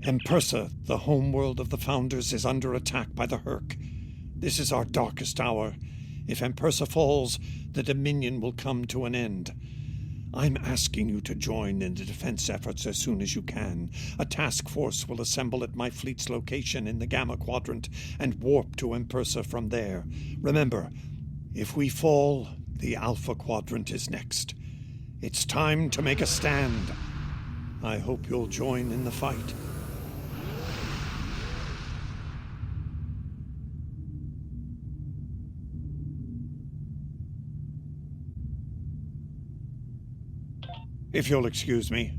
Empersa, the homeworld of the Founders, is under attack by the Herc. This is our darkest hour. If Empersa falls, the Dominion will come to an end. I'm asking you to join in the defense efforts as soon as you can. A task force will assemble at my fleet's location in the Gamma Quadrant and warp to Empersa from there. Remember, if we fall, the Alpha Quadrant is next. It's time to make a stand. I hope you'll join in the fight. If you'll excuse me.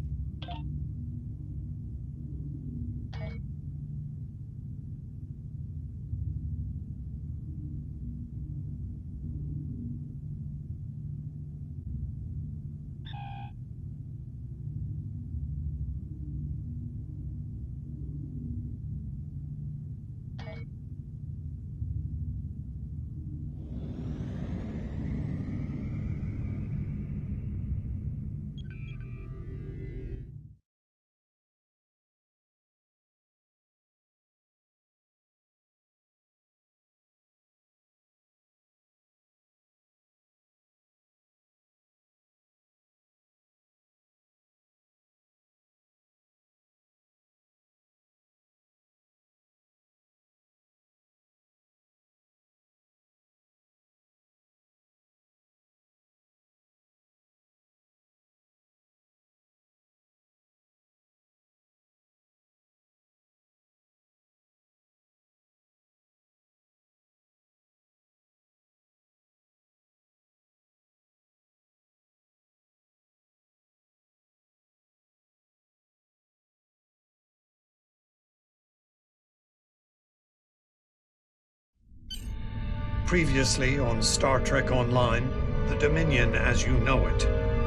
Previously on Star Trek Online, the Dominion as you know it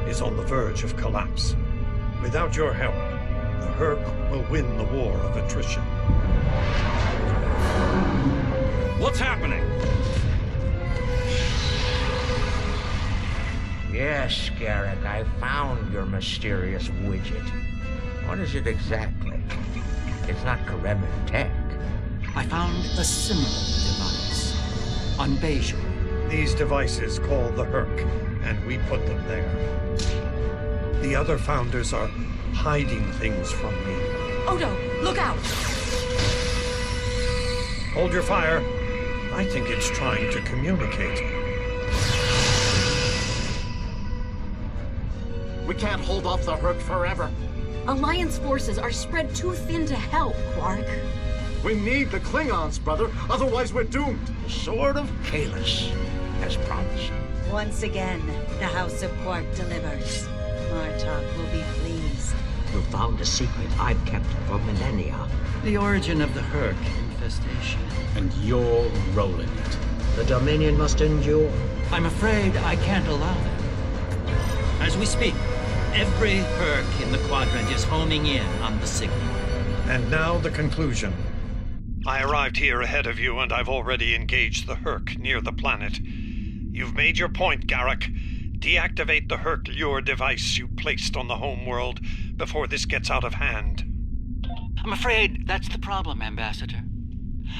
is on the verge of collapse. Without your help, the Herc will win the war of attrition. What's happening? Yes, Garrick, I found your mysterious widget. What is it exactly? It's not Karemin tech. I found a similar device on Bejor. These devices call the Herc, and we put them there. The other Founders are hiding things from me. Odo, look out! Hold your fire. I think it's trying to communicate. We can't hold off the Herc forever. Alliance forces are spread too thin to help, Quark. We need the Klingons, brother. Otherwise, we're doomed. The Sword of Kahless, as promised. Once again, the House of Quark delivers. Martok will be pleased. You found a secret I've kept for millennia. The origin of the Herc infestation. And you're rolling it. The Dominion must endure. I'm afraid I can't allow that. As we speak, every Herc in the Quadrant is homing in on the signal. And now the conclusion. I arrived here ahead of you, and I've already engaged the Herc near the planet. You've made your point, Garrick. Deactivate the Herc lure device you placed on the homeworld before this gets out of hand. I'm afraid that's the problem, Ambassador.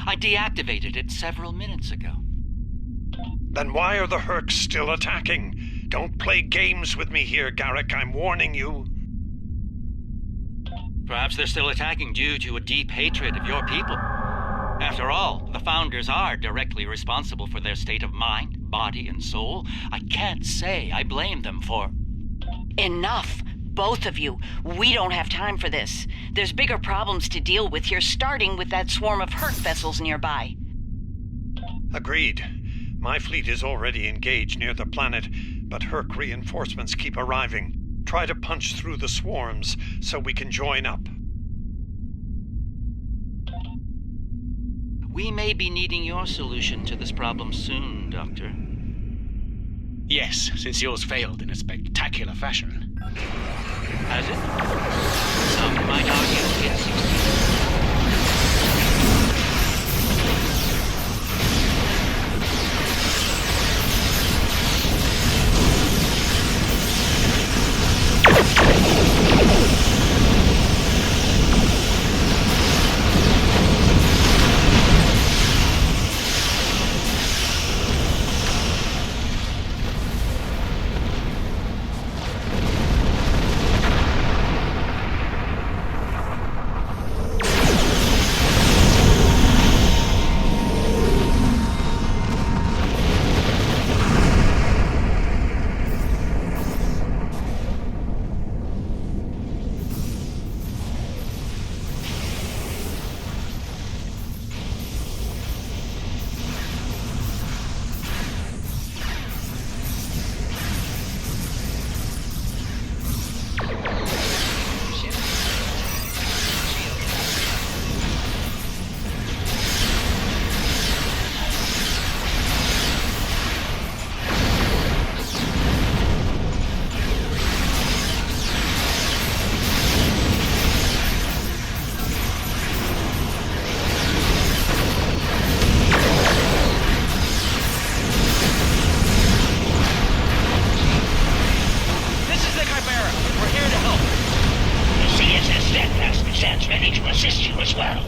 I deactivated it several minutes ago. Then why are the Hercs still attacking? Don't play games with me here, Garrick. I'm warning you. Perhaps they're still attacking due to a deep hatred of your people. After all, the Founders are directly responsible for their state of mind, body, and soul. I can't say I blame them for... Enough! Both of you. We don't have time for this. There's bigger problems to deal with here, starting with that swarm of Herc vessels nearby. Agreed. My fleet is already engaged near the planet, but Herc reinforcements keep arriving. Try to punch through the swarms so we can join up. We may be needing your solution to this problem soon, Doctor. Yes, since yours failed in a spectacular fashion. Has it? Some might argue it succeeded. assist you as well.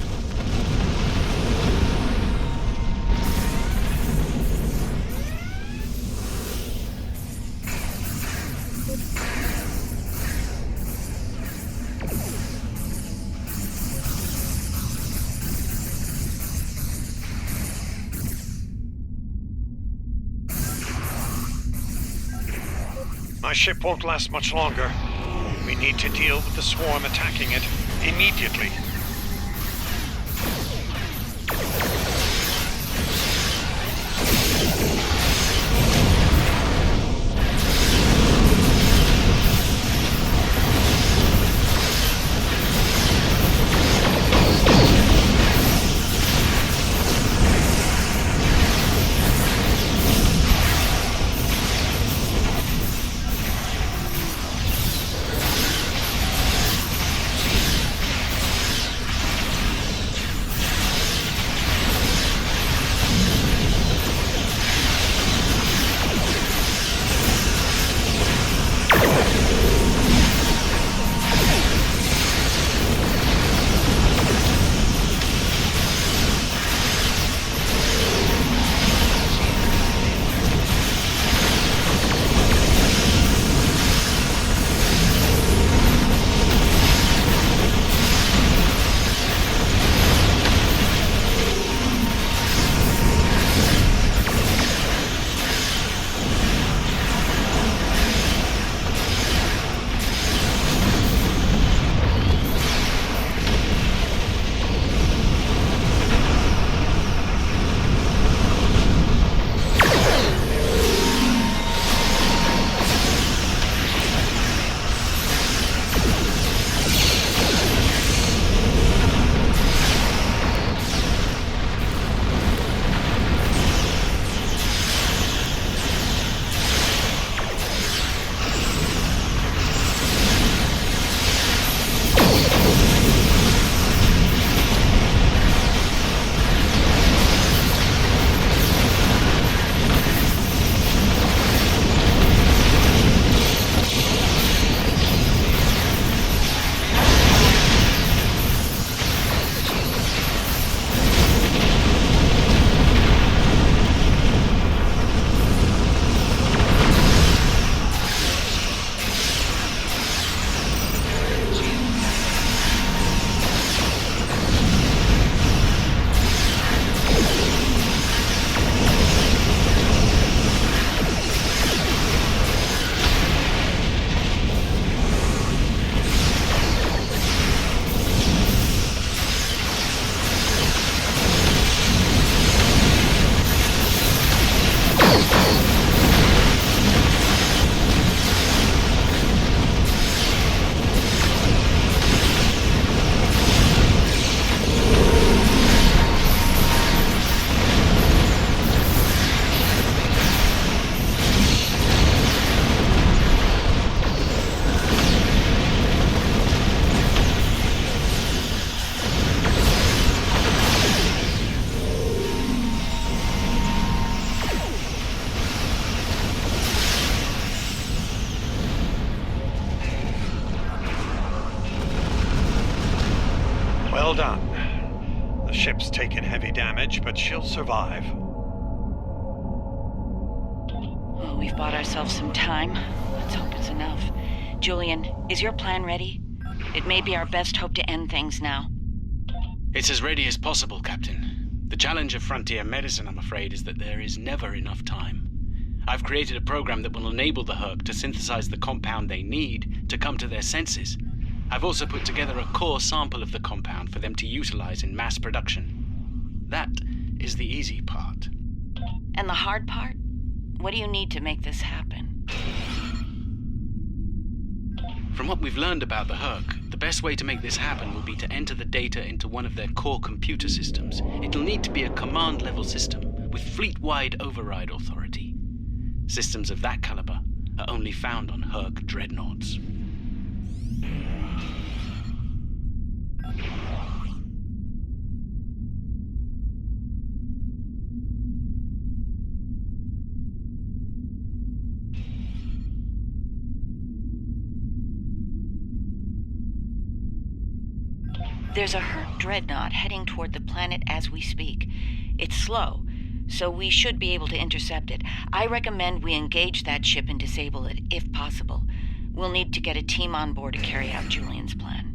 My ship won't last much longer. We need to deal with the swarm attacking it immediately. Well done. The ship's taken heavy damage, but she'll survive. Oh, we've bought ourselves some time. Let's hope it's enough. Julian, is your plan ready? It may be our best hope to end things now. It's as ready as possible, Captain. The challenge of frontier medicine, I'm afraid, is that there is never enough time. I've created a program that will enable the Herc to synthesize the compound they need to come to their senses. I've also put together a core sample of the compound for them to utilize in mass production. That is the easy part. And the hard part? What do you need to make this happen? From what we've learned about the Herc, the best way to make this happen will be to enter the data into one of their core computer systems. It'll need to be a command-level system with fleet-wide override authority. Systems of that caliber are only found on Herc dreadnoughts. There's a hurt dreadnought heading toward the planet as we speak. It's slow, so we should be able to intercept it. I recommend we engage that ship and disable it, if possible. We'll need to get a team on board to carry out Julian's plan.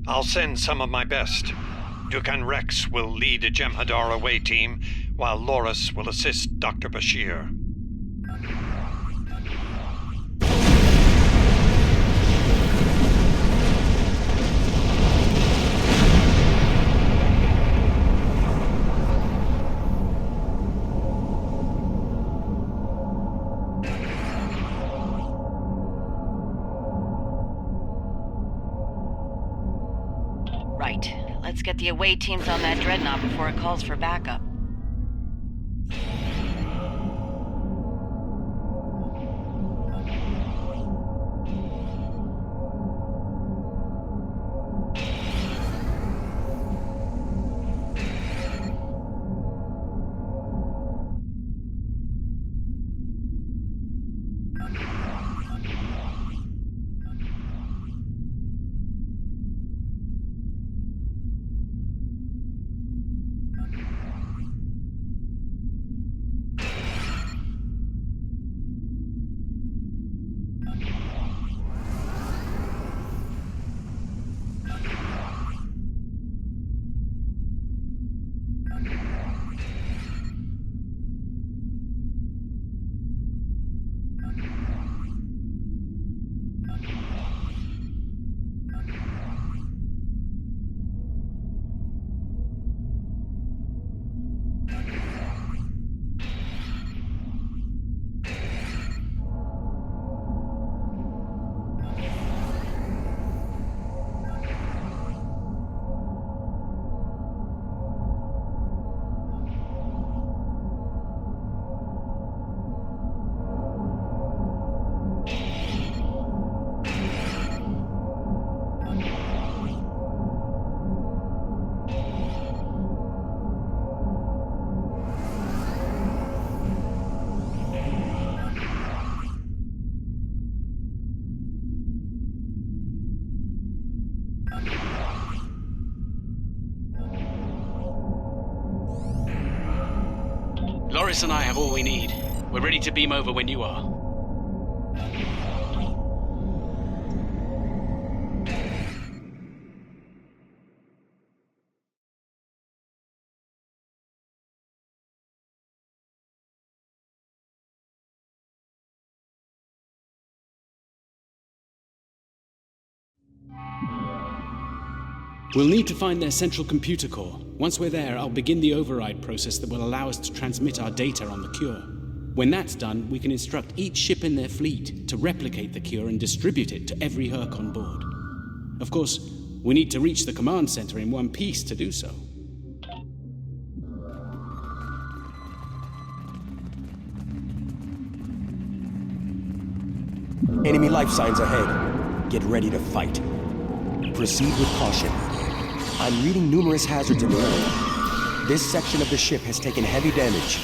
I'll send some of my best. Dukan Rex will lead a Jem'Hadar away team, while Loris will assist Dr. Bashir. Right. Let's get the away teams on that dreadnought before it calls for backup. Loris and I have all we need. We're ready to beam over when you are. We'll need to find their central computer core. Once we're there, I'll begin the override process that will allow us to transmit our data on the cure. When that's done, we can instruct each ship in their fleet to replicate the cure and distribute it to every Herc on board. Of course, we need to reach the command center in one piece to do so. Enemy life signs ahead. Get ready to fight. Proceed with caution. I'm reading numerous hazards in the area. This section of the ship has taken heavy damage.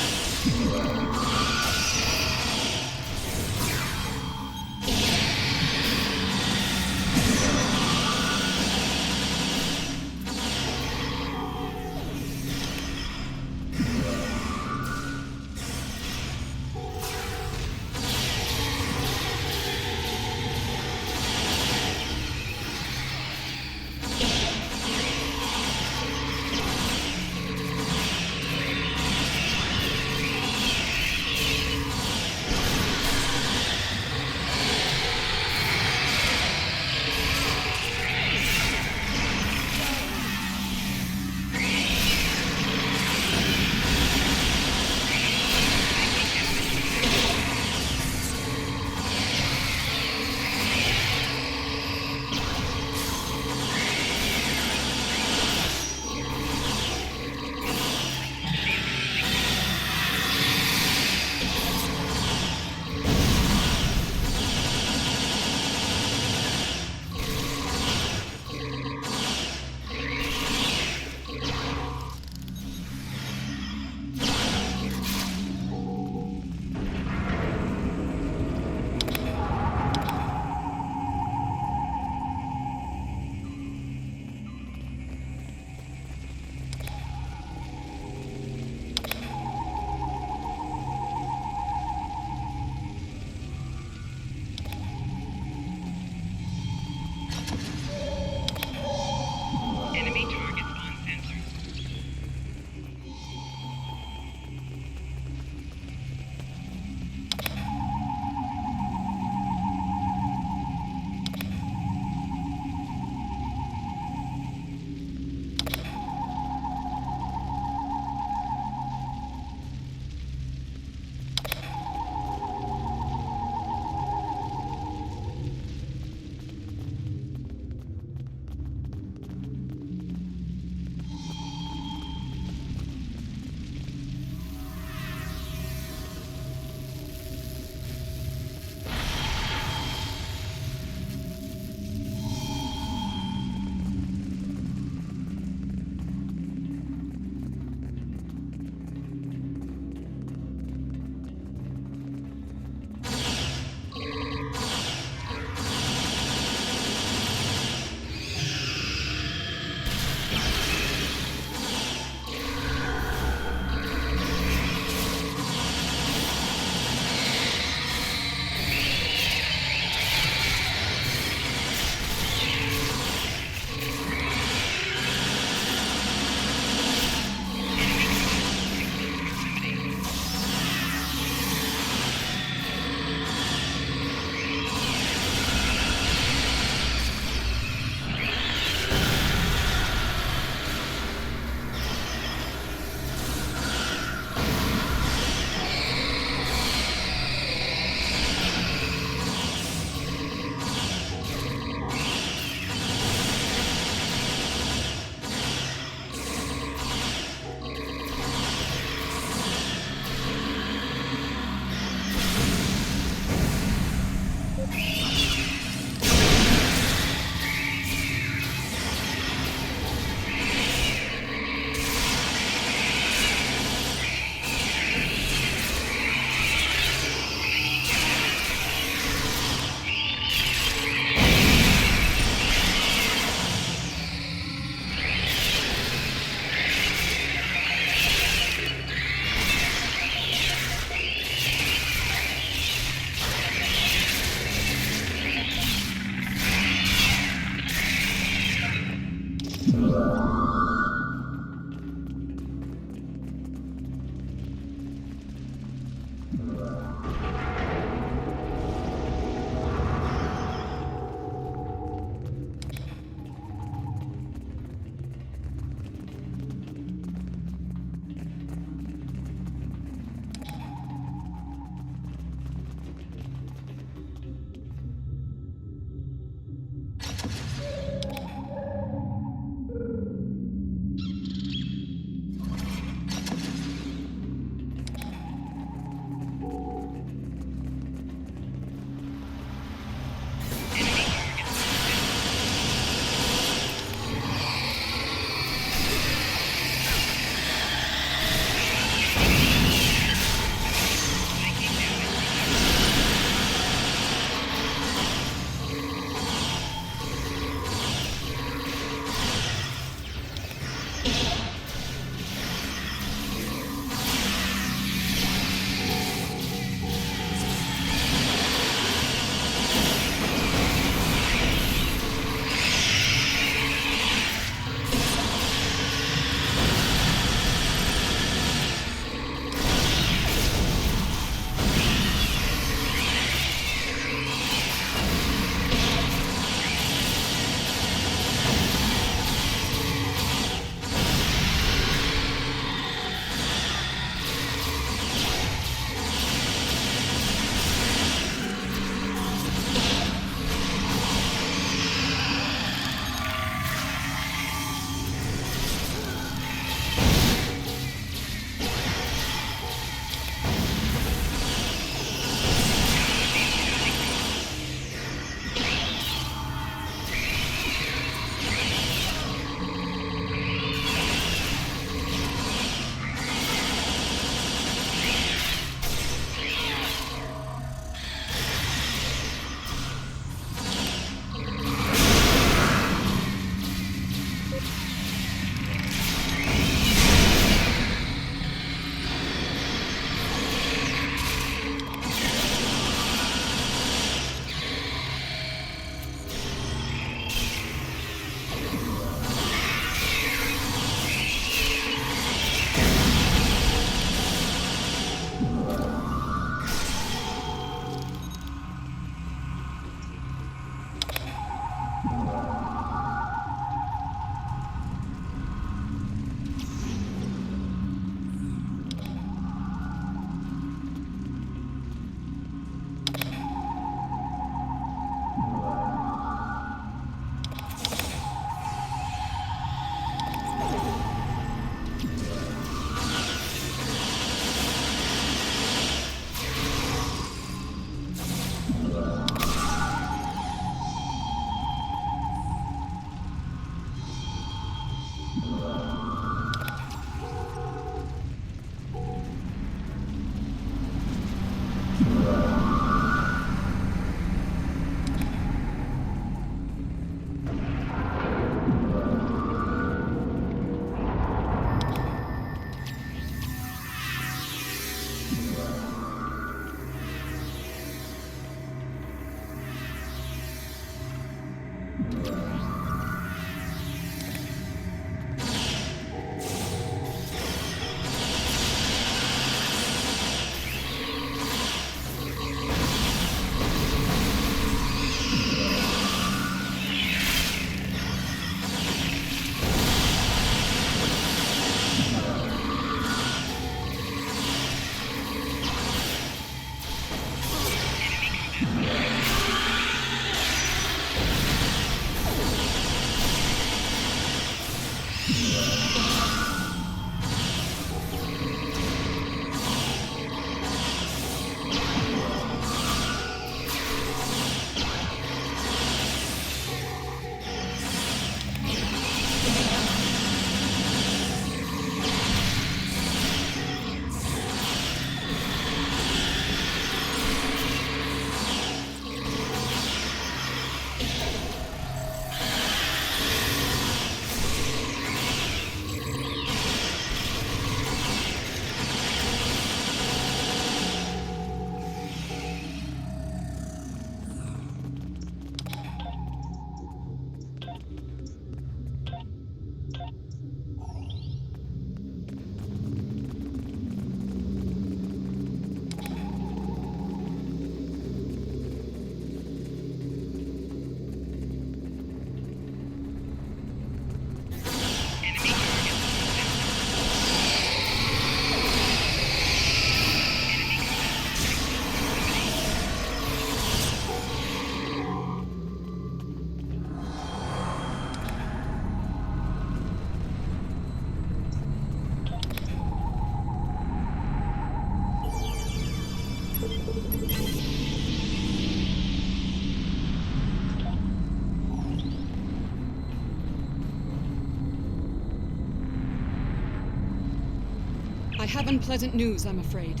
have unpleasant news, I'm afraid.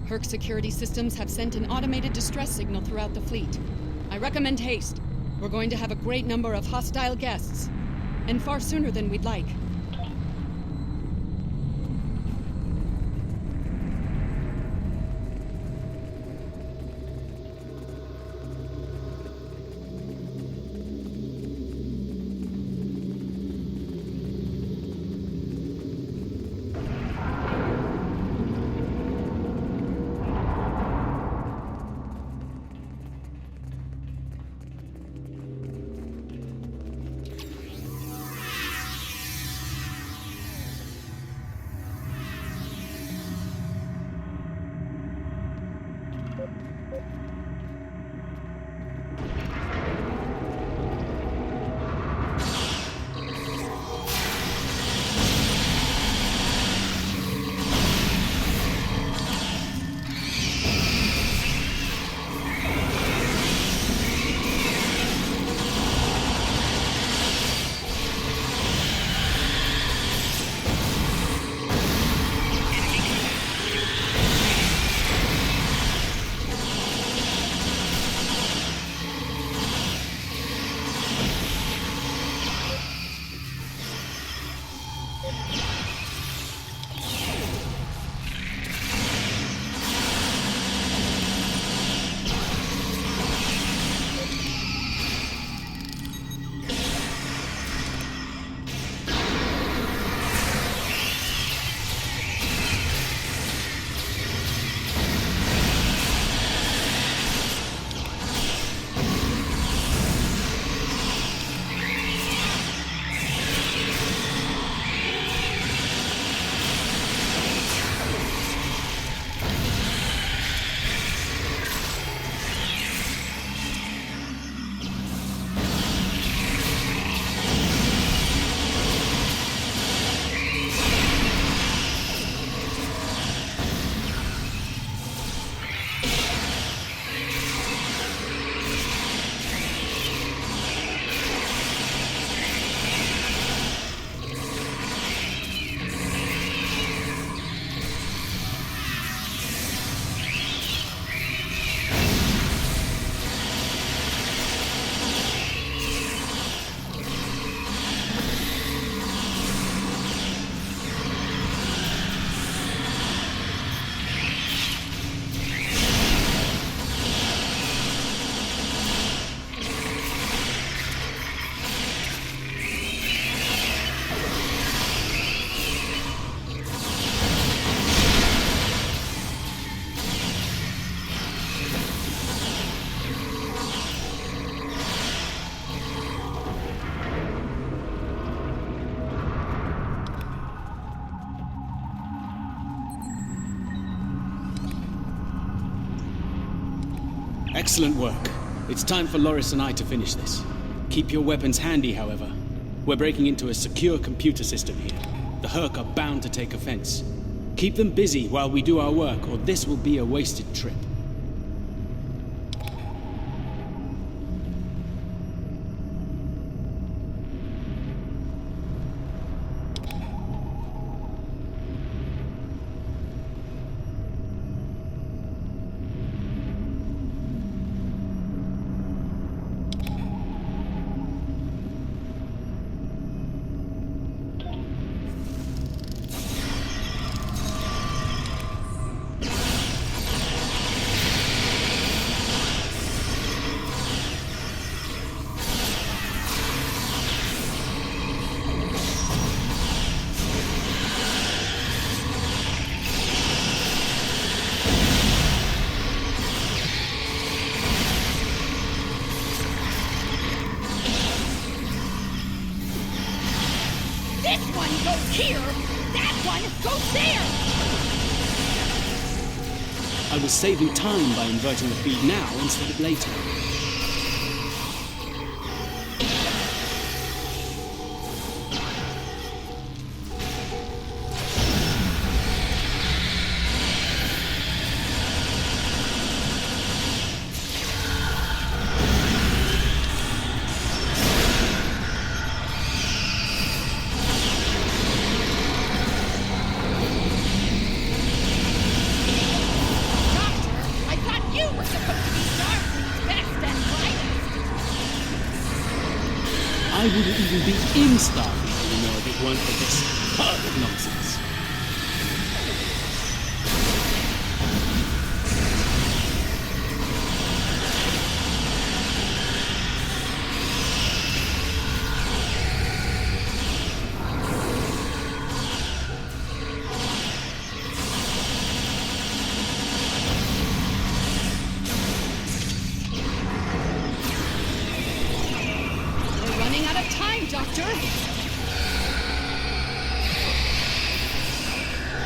Herc security systems have sent an automated distress signal throughout the fleet. I recommend haste. We're going to have a great number of hostile guests, and far sooner than we'd like. Excellent work. It's time for Loris and I to finish this. Keep your weapons handy, however. We're breaking into a secure computer system here. The Herc are bound to take offense. Keep them busy while we do our work, or this will be a wasted trip. Here! That one goes there! I was saving time by inverting the feed now instead of later. I wouldn't even be in Starfleet anymore if it weren't for this herd of nonsense.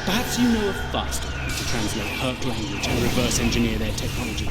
Perhaps you know a faster way to translate Herc language and reverse engineer their technology.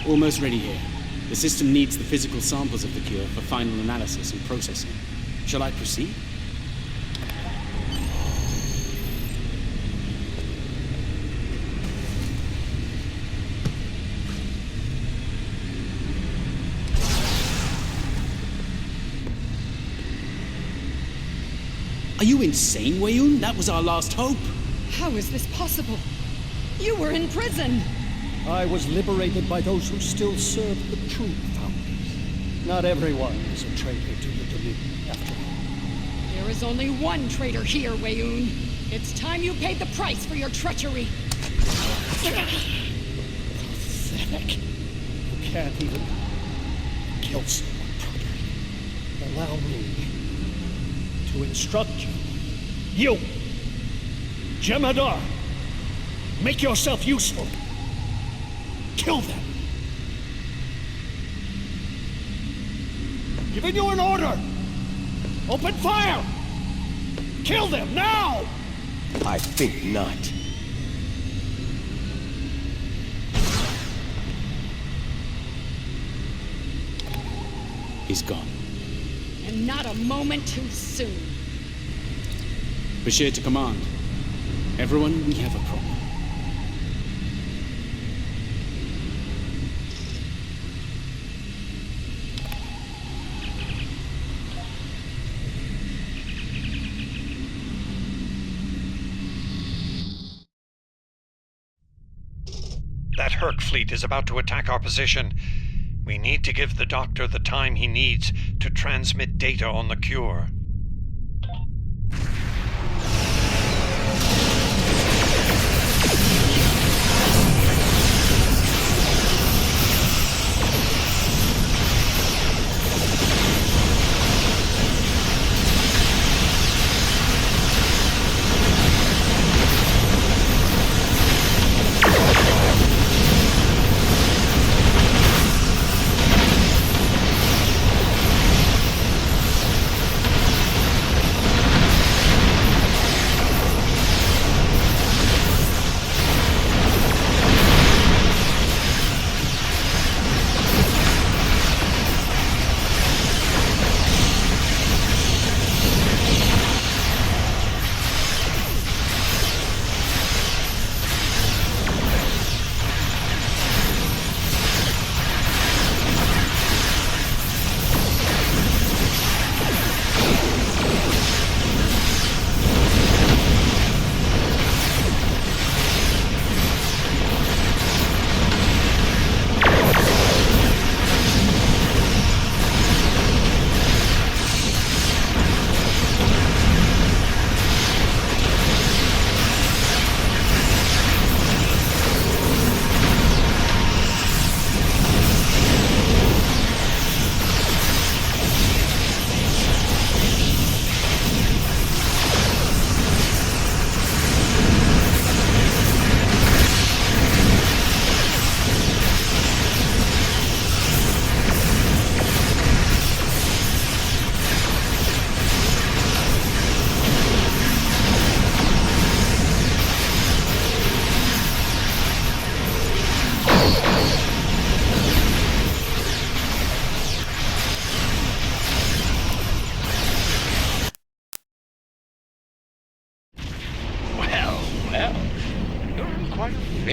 Almost ready here. The system needs the physical samples of the cure for final analysis and processing. Shall I proceed? Are you insane, Weyoun? That was our last hope. How is this possible? You were in prison! I was liberated by those who still serve the true founders. Not everyone is a traitor to the Dominion, after all. There is only one traitor here, Weyoun. It's time you paid the price for your treachery. Pathetic. You can't even kill someone properly. Allow me to instruct you. You! Jemadar! Make yourself useful! Kill them! Giving you an order! Open fire! Kill them, now! I think not. He's gone. And not a moment too soon. Bashir to command. Everyone, we have a problem. That Herc fleet is about to attack our position. We need to give the Doctor the time he needs to transmit data on the cure.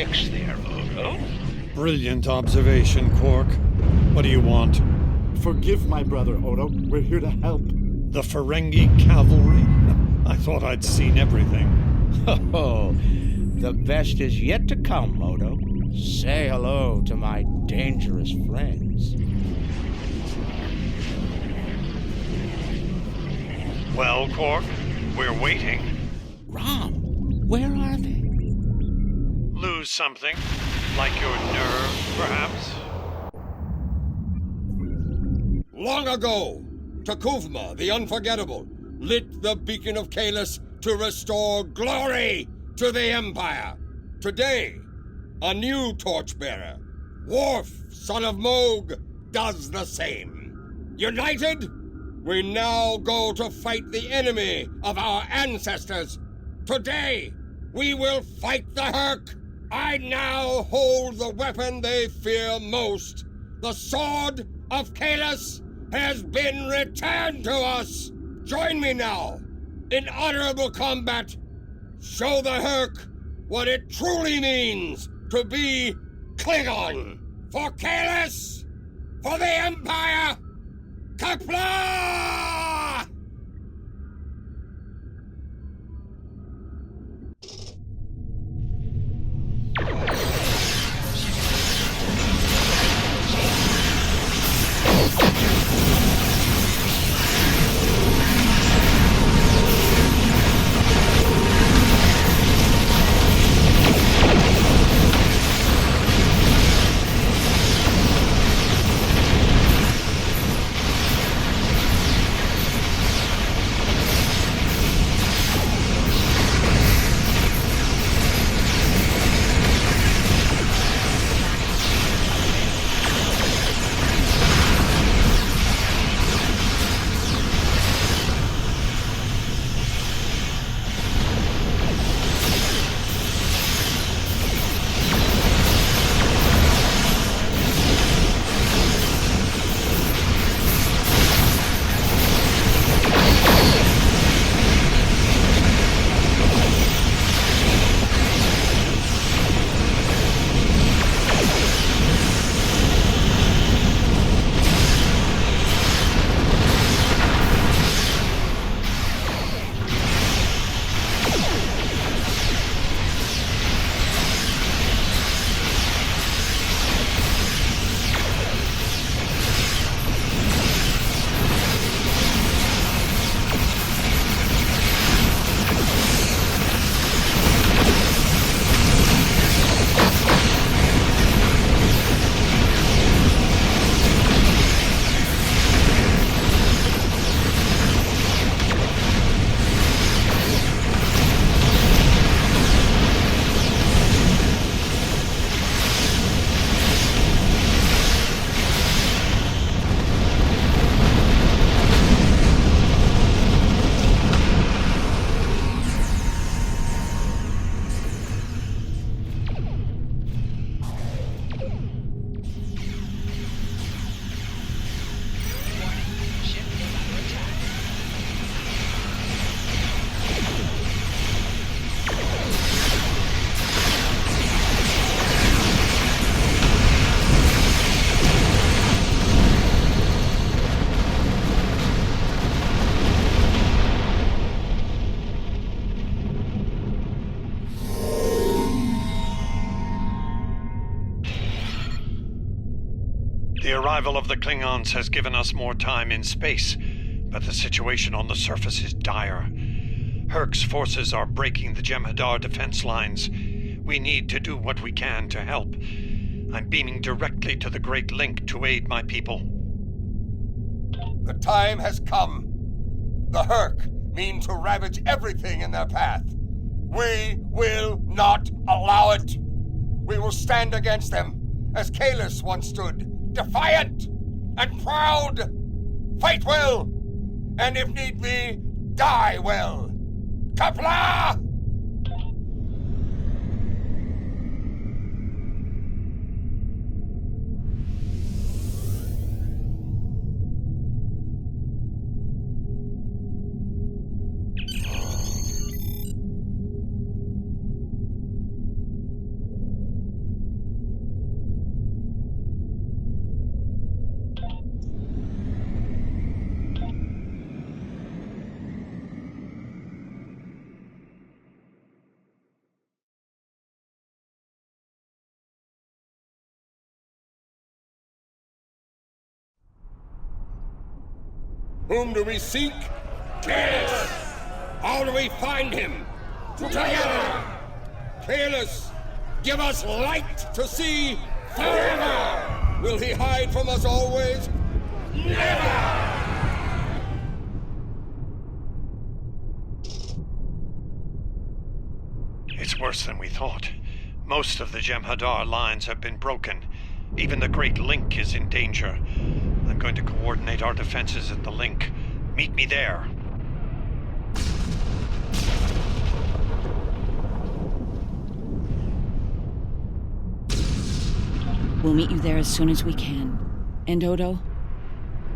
works there, Odo. Brilliant observation, Quark. What do you want? Forgive my brother, Odo. We're here to help. The Ferengi cavalry? I thought I'd seen everything. Oh, the best is yet to come, Odo. Say hello to my dangerous friends. Well, Quark, we're waiting. Rom, where are they? Lose something? Like your nerve, perhaps? Long ago, Takuvma, the Unforgettable, lit the beacon of Kahless to restore glory to the Empire. Today, a new torchbearer, Worf, son of Moog, does the same. United, we now go to fight the enemy of our ancestors. Today, we will fight the Herc. I now hold the weapon they fear most. The Sword of Kahless has been returned to us. Join me now in honorable combat. Show the Herc what it truly means to be Klingon. For Kahless, for the Empire, Kapla! The arrival of the Klingons has given us more time in space, but the situation on the surface is dire. Herc's forces are breaking the Jem'Hadar defense lines. We need to do what we can to help. I'm beaming directly to the Great Link to aid my people. The time has come. The Herc mean to ravage everything in their path. We will not allow it. We will stand against them, as Kahless once stood, defiant and proud. Fight well, and if need be, die well. Kapla! Whom do we seek? Caelus! How do we find him? Together! Caelus, give us light to see forever! Will he hide from us always? Never! It's worse than we thought. Most of the Jem'Hadar lines have been broken. Even the Great Link is in danger. I'm going to coordinate our defenses at the link. Meet me there. We'll meet you there as soon as we can. And Odo,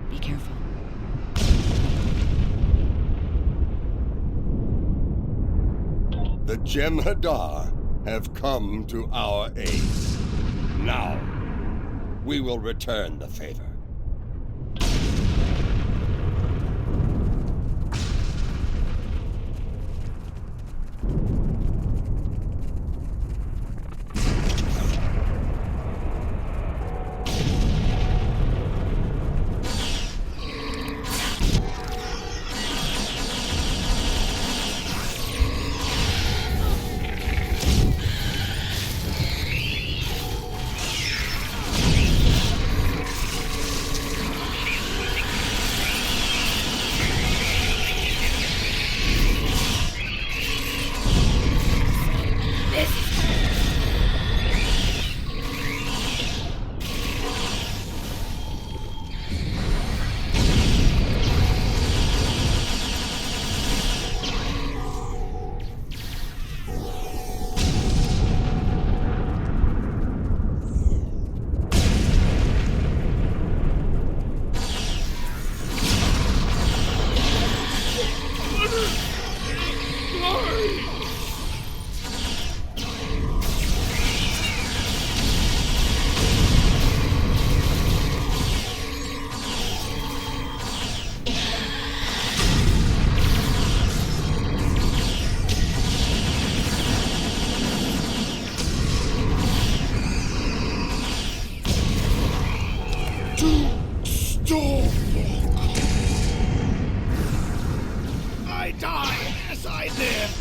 be careful. The Jem'Hadar have come to our aid. Now, we will return the favor. I die as I lived.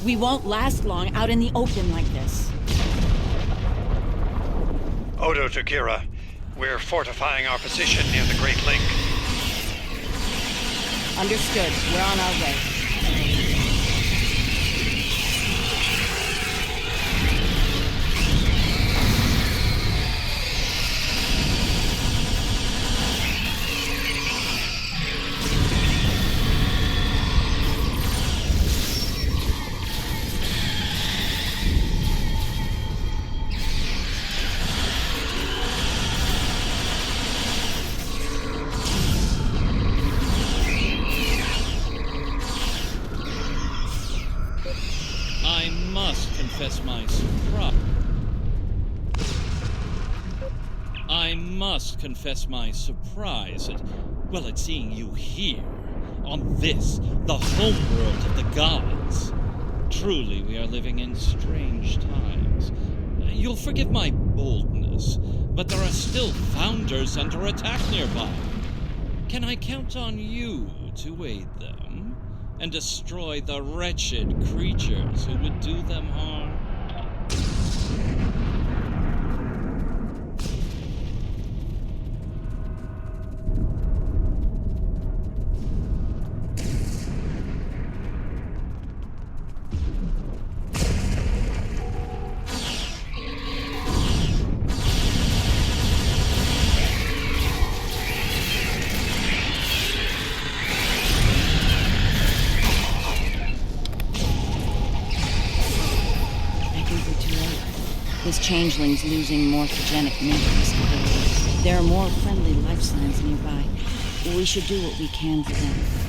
We won't last long out in the open like this. Odo to Kira. We're fortifying our position near the Great Link. Understood. We're on our way. I must confess my surprise at seeing you here, on this, the homeworld of the gods. Truly, we are living in strange times. You'll forgive my boldness, but there are still founders under attack nearby. Can I count on you to aid them and destroy the wretched creatures who would do them harm? changelings losing morphogenic maintenance ability. There are more friendly life signs nearby. We should do what we can for them.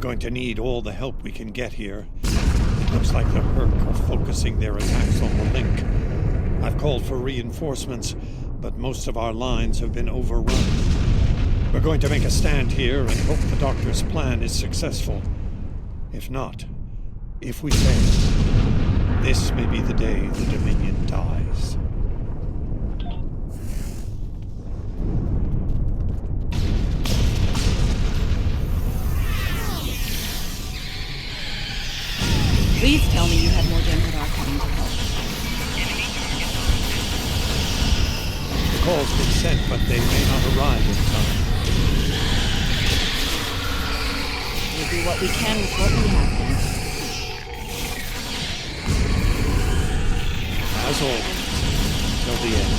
going to need all the help we can get here. It looks like the Herc are focusing their attacks on the link. I've called for reinforcements, but most of our lines have been overrun. We're going to make a stand here and hope the Doctor's plan is successful. If not, if we fail, this may be the day the Dominion dies. Please tell me you have more Gamma coming to help. The call's been sent, but they may not arrive in time. We'll do what we can with what we have then. As always, till the end.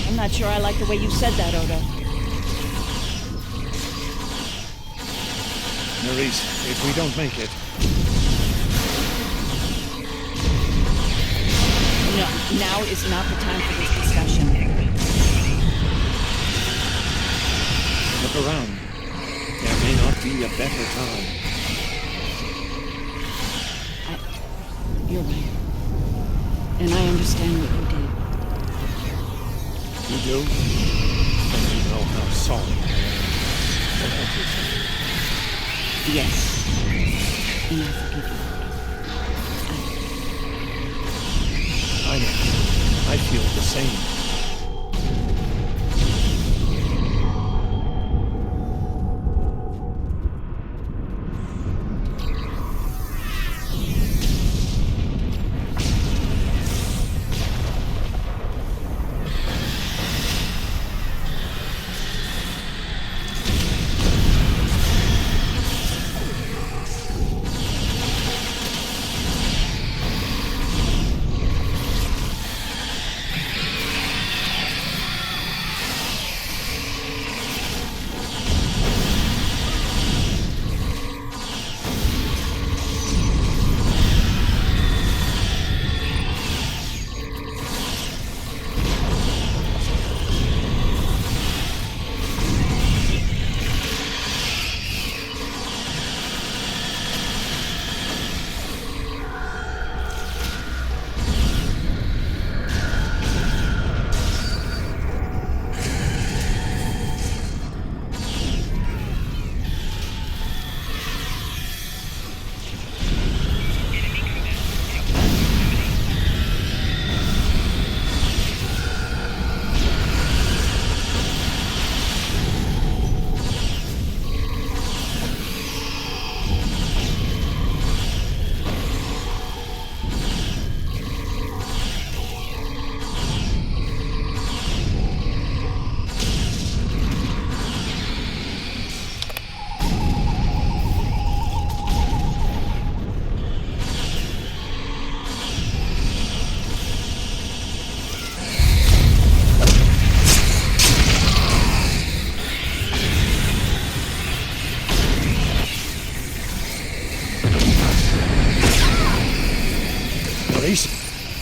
I'm not sure I like the way you said that, Odo. Nerys, if we don't make it... No, now is not the time for this discussion. Look around. There may not be a better time. You're right. And I understand what you did. You do? And you know how sorry I am for everything. Yes. And I forgive you. I know. I feel the same.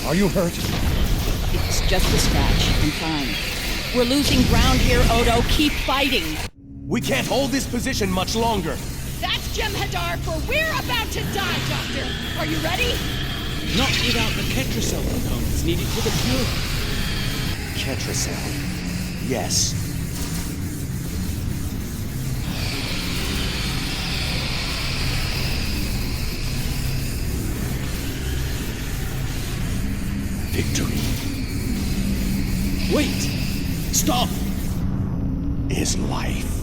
Are you hurt? It's just a scratch. I'm fine. We're losing ground here, Odo. Keep fighting. We can't hold this position much longer. That's Jem'Hadar, for we're about to die, Doctor. Are you ready? Not without the Ketracel components needed for the cure. Ketracel. Yes. Victory. Wait! Stop! Is life.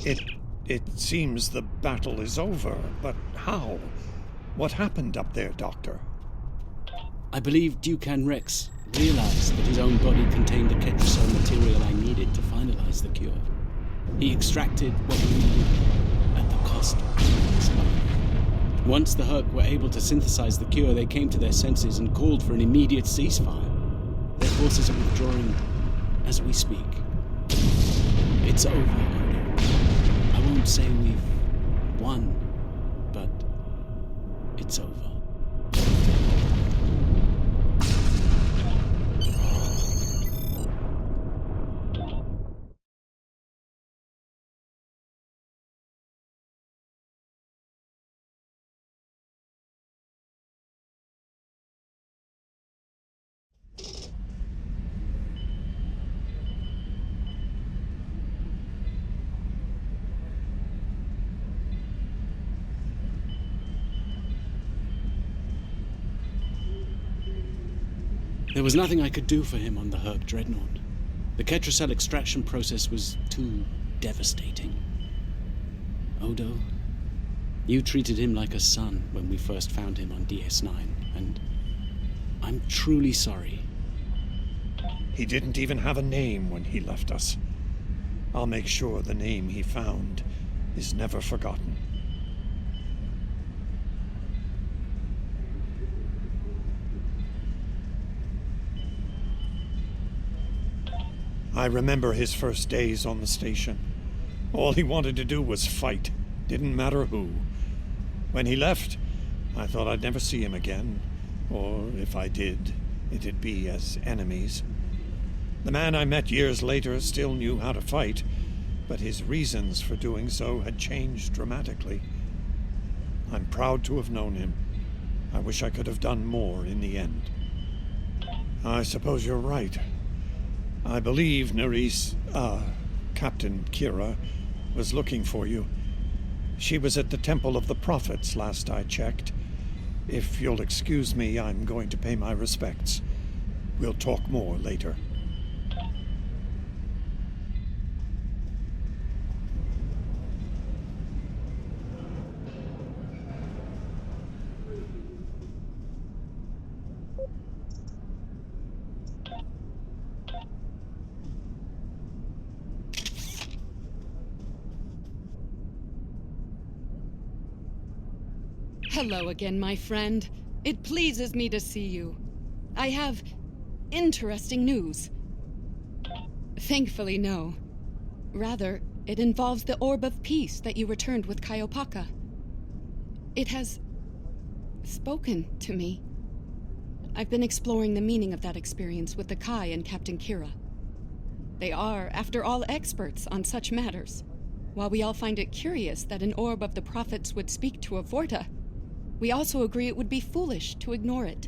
It seems the battle is over, but how? What happened up there, Doctor? I believe Dukan Rex realized that his own body contained the Ketracel material I needed to finalize the cure. He extracted what he needed at the cost of his life. Once the Herc were able to synthesize the cure, they came to their senses and called for an immediate ceasefire. Their forces are withdrawing as we speak. It's over, Odo. I won't say we've won, but it's over. There was nothing I could do for him on the Herc Dreadnought. The Ketracel extraction process was too devastating. Odo, you treated him like a son when we first found him on DS9, and I'm truly sorry. He didn't even have a name when he left us. I'll make sure the name he found is never forgotten. I remember his first days on the station. All he wanted to do was fight. Didn't matter who. When he left, I thought I'd never see him again. Or if I did, it'd be as enemies. The man I met years later still knew how to fight, but his reasons for doing so had changed dramatically. I'm proud to have known him. I wish I could have done more in the end. I suppose you're right. I believe Captain Kira was looking for you. She was at the Temple of the Prophets last I checked. If you'll excuse me, I'm going to pay my respects. We'll talk more later. Hello again, my friend. It pleases me to see you. I have interesting news. Thankfully, no. Rather, it involves the Orb of Peace that you returned with Kaiopaka. It has spoken to me. I've been exploring the meaning of that experience with the Kai and Captain Kira. They are, after all, experts on such matters. While we all find it curious that an Orb of the Prophets would speak to a Vorta, we also agree it would be foolish to ignore it.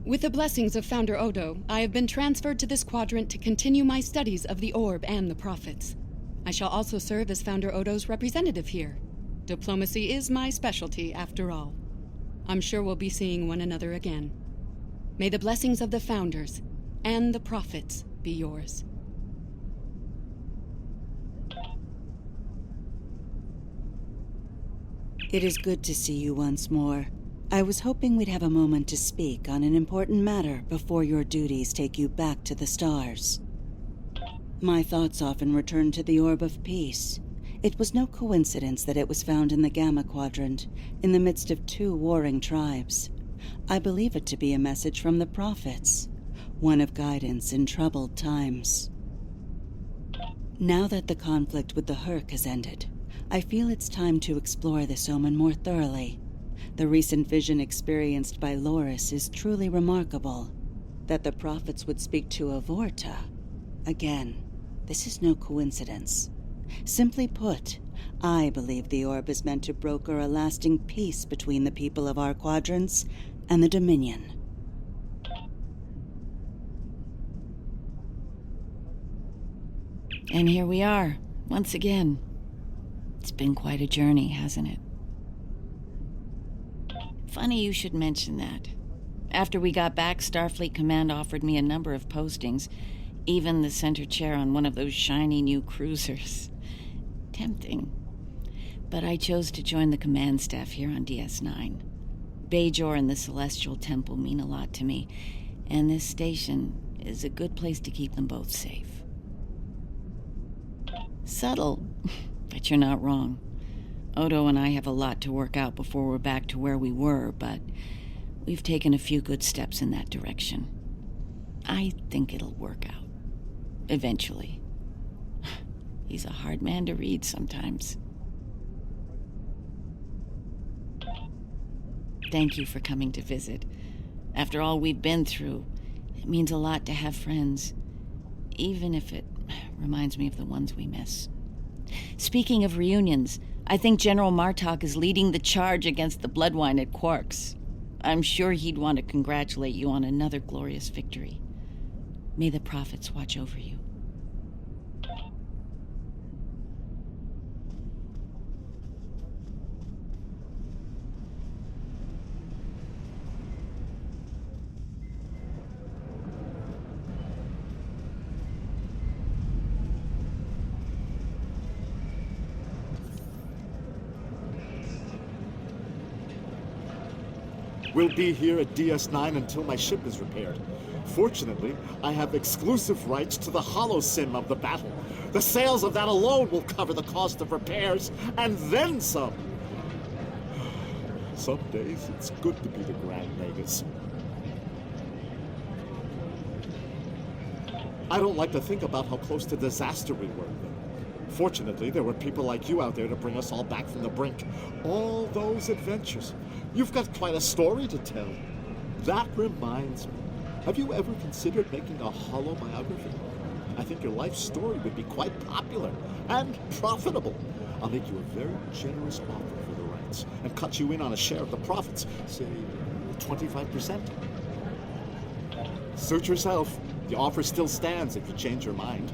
With the blessings of Founder Odo, I have been transferred to this quadrant to continue my studies of the Orb and the Prophets. I shall also serve as Founder Odo's representative here. Diplomacy is my specialty, after all. I'm sure we'll be seeing one another again. May the blessings of the Founders and the Prophets be yours. It is good to see you once more. I was hoping we'd have a moment to speak on an important matter before your duties take you back to the stars. My thoughts often return to the Orb of Peace. It was no coincidence that it was found in the Gamma Quadrant, in the midst of two warring tribes. I believe it to be a message from the Prophets, one of guidance in troubled times. Now that the conflict with the Herc has ended, I feel it's time to explore this omen more thoroughly. The recent vision experienced by Loris is truly remarkable. That the Prophets would speak to a Vorta. Again, this is no coincidence. Simply put, I believe the Orb is meant to broker a lasting peace between the people of our quadrants and the Dominion. And here we are, once again. It's been quite a journey, hasn't it? Funny you should mention that. After we got back, Starfleet Command offered me a number of postings, even the center chair on one of those shiny new cruisers. Tempting. But I chose to join the command staff here on DS9. Bajor and the Celestial Temple mean a lot to me, and this station is a good place to keep them both safe. Subtle, but you're not wrong. Odo and I have a lot to work out before we're back to where we were, but we've taken a few good steps in that direction. I think it'll work out. Eventually. He's a hard man to read sometimes. Thank you for coming to visit. After all we've been through, it means a lot to have friends, even if it reminds me of the ones we miss. Speaking of reunions, I think General Martok is leading the charge against the Bloodwine at Quark's. I'm sure he'd want to congratulate you on another glorious victory. May the prophets watch over you. We'll be here at DS9 until my ship is repaired. Fortunately, I have exclusive rights to the holosim of the battle. The sales of that alone will cover the cost of repairs, and then some. Some days, it's good to be the Grand Magus. I don't like to think about how close to disaster we were. Fortunately, there were people like you out there to bring us all back from the brink. All those adventures. You've got quite a story to tell. That reminds me. Have you ever considered making a holobiography? I think your life story would be quite popular and profitable. I'll make you a very generous offer for the rights and cut you in on a share of the profits, say 25%. Suit yourself. The offer still stands if you change your mind.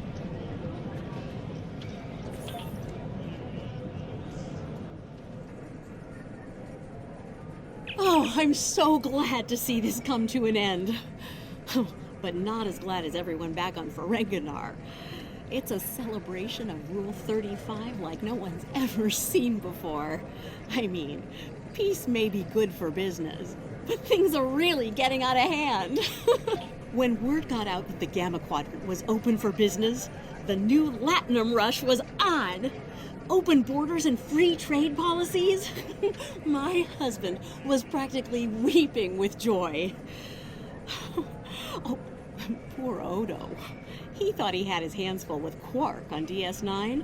Oh, I'm so glad to see this come to an end. But not as glad as everyone back on Ferenginar. It's a celebration of Rule 35 like no one's ever seen before. I mean, peace may be good for business, but things are really getting out of hand. When word got out that the Gamma Quadrant was open for business, the new Latinum rush was on. Open borders and free trade policies? My husband was practically weeping with joy. Oh, poor Odo. He thought he had his hands full with Quark on DS9.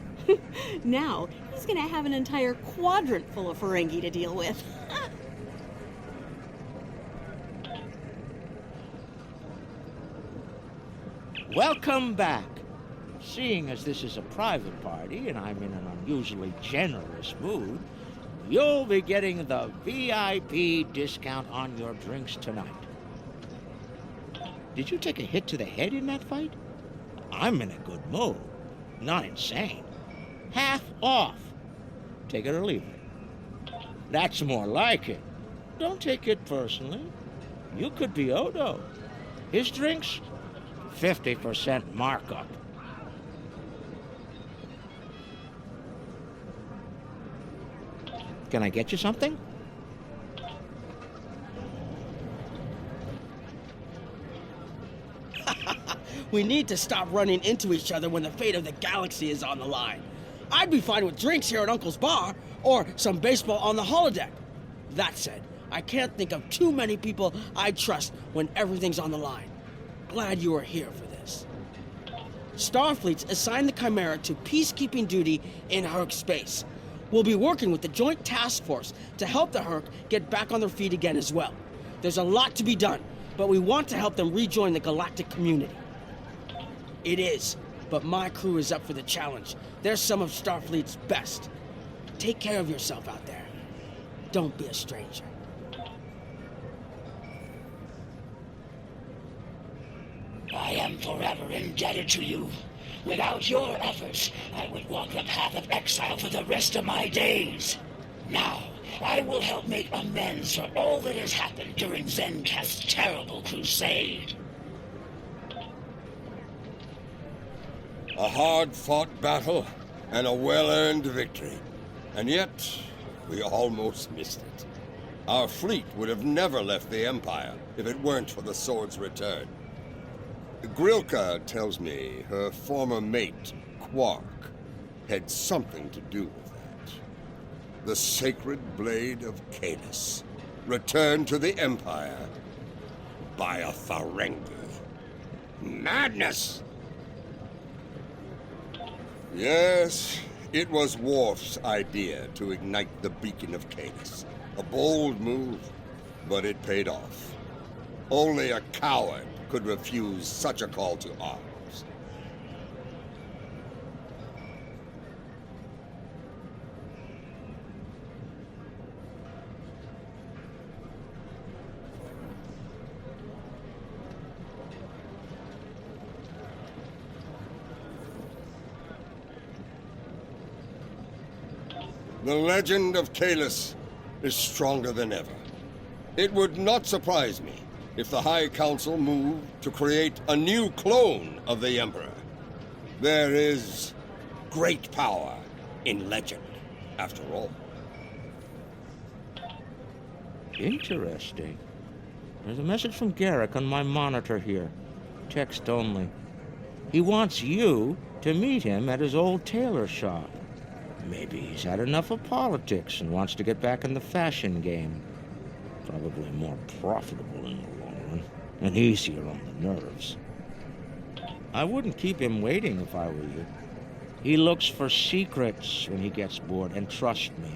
Now, he's gonna have an entire quadrant full of Ferengi to deal with. Welcome back. Seeing as this is a private party and I'm in an unusually generous mood, you'll be getting the VIP discount on your drinks tonight. Did you take a hit to the head in that fight? I'm in a good mood. Not insane. Half off. Take it or leave it. That's more like it. Don't take it personally. You could be Odo. His drinks, 50% markup. Can I get you something? We need to stop running into each other when the fate of the galaxy is on the line. I'd be fine with drinks here at Uncle's bar, or some baseball on the holodeck. That said, I can't think of too many people I'd trust when everything's on the line. Glad you are here for this. Starfleet's assigned the Chimera to peacekeeping duty in Herc space. We'll be working with the Joint Task Force to help the Herc get back on their feet again as well. There's a lot to be done, but we want to help them rejoin the galactic community. It is, but my crew is up for the challenge. They're some of Starfleet's best. Take care of yourself out there. Don't be a stranger. forever indebted to you. Without your efforts, I would walk the path of exile for the rest of my days. Now, I will help make amends for all that has happened during Zencast's terrible crusade. A hard-fought battle and a well-earned victory. And yet, we almost missed it. Our fleet would have never left the Empire if it weren't for the sword's return. Grilka tells me her former mate, Quark, had something to do with that. The sacred blade of Kalis, returned to the Empire by a Ferengi. Madness! Yes, it was Worf's idea to ignite the beacon of Kalis. A bold move, but it paid off. Only a coward could refuse such a call to arms. The legend of Kalis is stronger than ever. It would not surprise me if the High Council moved to create a new clone of the Emperor. There is great power in legend, after all. Interesting. There's a message from Garrick on my monitor here. Text only. He wants you to meet him at his old tailor shop. Maybe he's had enough of politics and wants to get back in the fashion game. Probably more profitable in the long run, and easier on the nerves. I wouldn't keep him waiting if I were you. He looks for secrets when he gets bored, and trust me,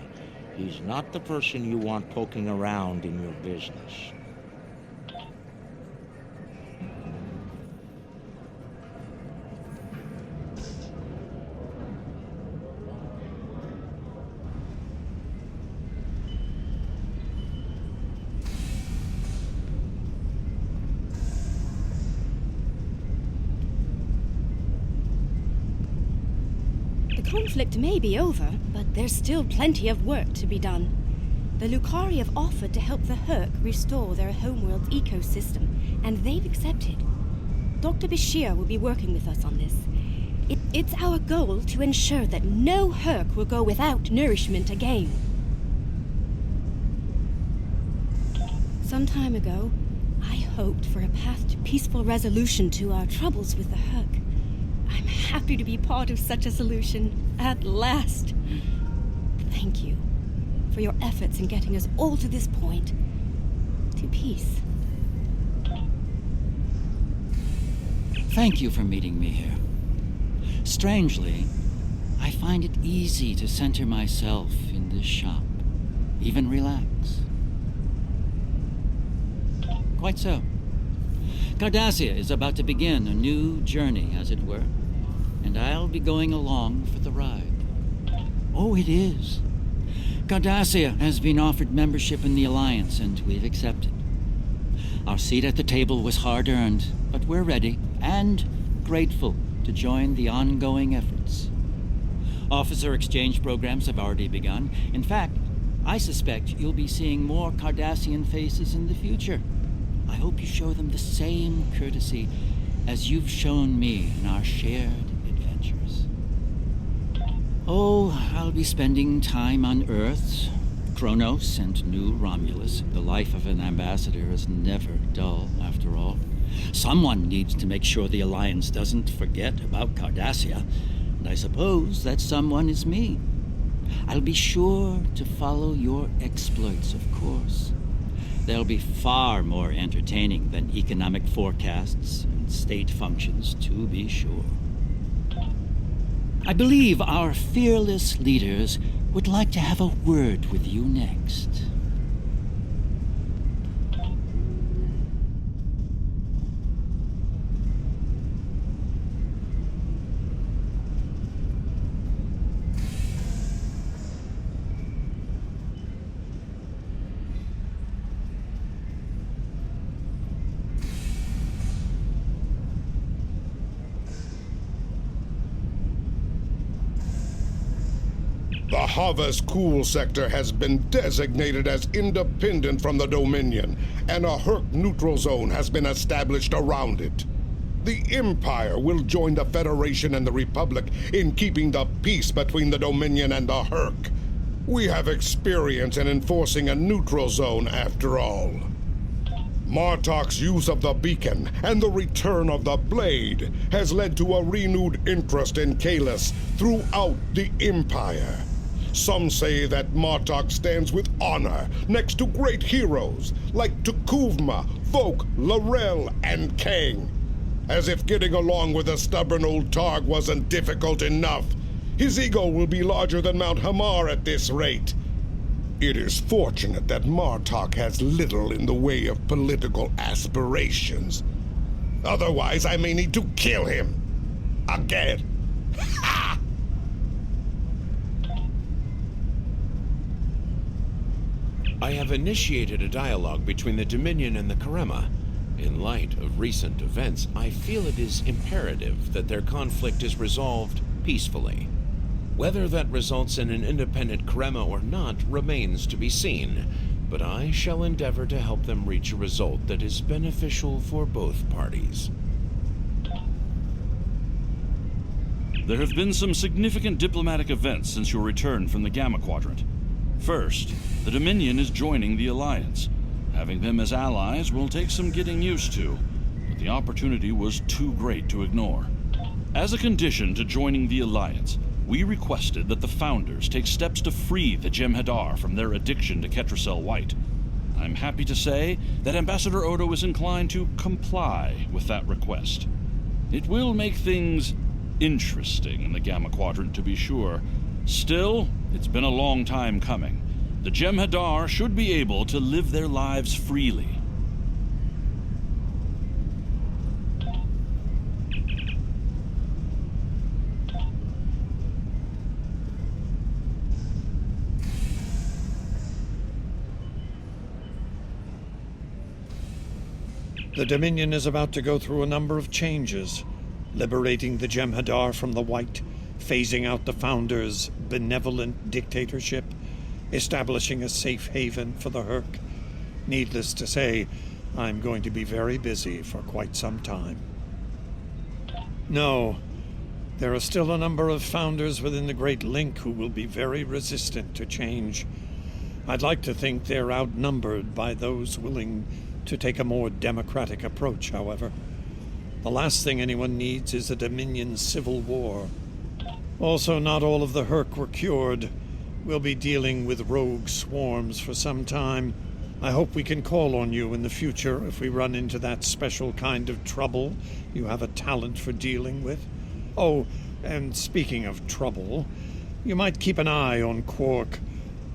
he's not the person you want poking around in your business. The conflict may be over, but there's still plenty of work to be done. The Lucari have offered to help the Herc restore their homeworld's ecosystem, and they've accepted. Dr. Bashir will be working with us on this. It's our goal to ensure that no Herc will go without nourishment again. Some time ago, I hoped for a path to peaceful resolution to our troubles with the Herc. I'm happy to be part of such a solution, at last. Thank you for your efforts in getting us all to this point, to peace. Thank you for meeting me here. Strangely, I find it easy to center myself in this shop, even relax. Quite so. Cardassia is about to begin a new journey, as it were, and I'll be going along for the ride. Oh, it is. Cardassia has been offered membership in the Alliance, and we've accepted. Our seat at the table was hard-earned, but we're ready and grateful to join the ongoing efforts. Officer exchange programs have already begun. In fact, I suspect you'll be seeing more Cardassian faces in the future. I hope you show them the same courtesy as you've shown me in our shared adventures. Oh, I'll be spending time on Earth, Kronos, and New Romulus. The life of an ambassador is never dull, after all. Someone needs to make sure the Alliance doesn't forget about Cardassia, and I suppose that someone is me. I'll be sure to follow your exploits, of course. They'll be far more entertaining than economic forecasts and state functions, to be sure. I believe our fearless leaders would like to have a word with you next. The Havas Cool sector has been designated as independent from the Dominion, and a Herc neutral zone has been established around it. The Empire will join the Federation and the Republic in keeping the peace between the Dominion and the Herc. We have experience in enforcing a neutral zone, after all. Martok's use of the beacon and the return of the blade has led to a renewed interest in Kalis throughout the Empire. Some say that Martok stands with honor next to great heroes like Tukuvma, Volk, Laurel, and Kang. As if getting along with a stubborn old Targ wasn't difficult enough, his ego will be larger than Mount Hamar at this rate. It is fortunate that Martok has little in the way of political aspirations. Otherwise, I may need to kill him. Again. Ha! I have initiated a dialogue between the Dominion and the Karema. In light of recent events, I feel it is imperative that their conflict is resolved peacefully. Whether that results in an independent Karema or not remains to be seen, but I shall endeavor to help them reach a result that is beneficial for both parties. There have been some significant diplomatic events since your return from the Gamma Quadrant. First, the Dominion is joining the Alliance. Having them as allies will take some getting used to, but the opportunity was too great to ignore. As a condition to joining the Alliance, we requested that the Founders take steps to free the Jem'Hadar from their addiction to Ketracel White. I'm happy to say that Ambassador Odo is inclined to comply with that request. It will make things interesting in the Gamma Quadrant, to be sure. Still, it's been a long time coming. The Jem'Hadar should be able to live their lives freely. The Dominion is about to go through a number of changes, liberating the Jem'Hadar from the White, phasing out the Founders' benevolent dictatorship, establishing a safe haven for the Herc. Needless to say, I'm going to be very busy for quite some time. No, there are still a number of Founders within the Great Link who will be very resistant to change. I'd like to think they're outnumbered by those willing to take a more democratic approach, however. The last thing anyone needs is a Dominion civil war. Also, not all of the Herc were cured. We'll be dealing with rogue swarms for some time. I hope we can call on you in the future if we run into that special kind of trouble you have a talent for dealing with. Oh, and speaking of trouble, you might keep an eye on Quark.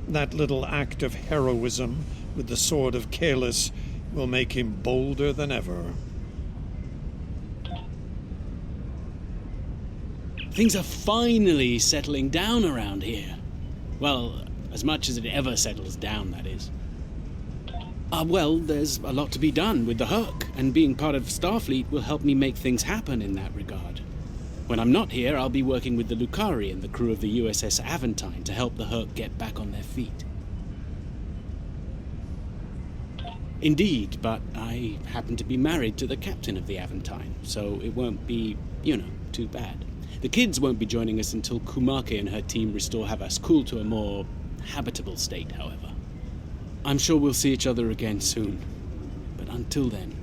That little act of heroism with the sword of Kalis will make him bolder than ever. Things are finally settling down around here. Well, as much as it ever settles down, that is. Well, there's a lot to be done with the Herc, and being part of Starfleet will help me make things happen in that regard. When I'm not here, I'll be working with the Lucari and the crew of the USS Aventine to help the Herc get back on their feet. Indeed, but I happen to be married to the captain of the Aventine, so it won't be, too bad. The kids won't be joining us until Kumake and her team restore Havas Cool to a more habitable state, however. I'm sure we'll see each other again soon. But until then,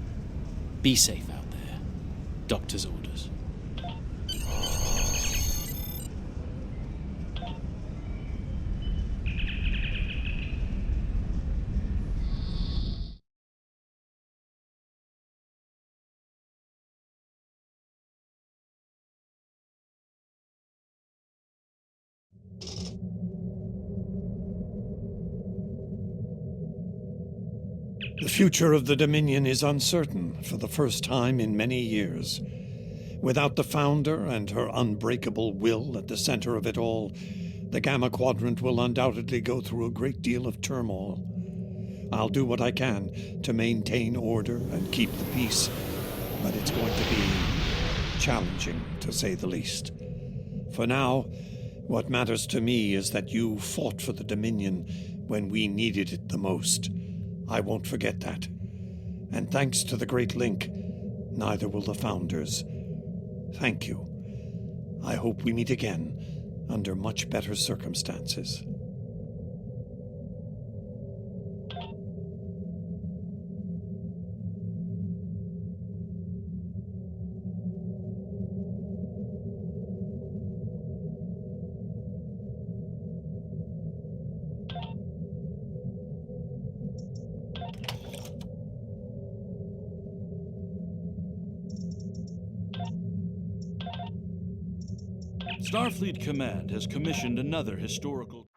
be safe out there. Doctor's orders. The future of the Dominion is uncertain for the first time in many years. Without the Founder and her unbreakable will at the center of it all, the Gamma Quadrant will undoubtedly go through a great deal of turmoil. I'll do what I can to maintain order and keep the peace, but it's going to be challenging, to say the least. For now, What matters to me is that you fought for the Dominion when we needed it the most. I won't forget that. And thanks to the Great Link, neither will the Founders. Thank you. I hope we meet again under much better circumstances. Starfleet Command has commissioned another historical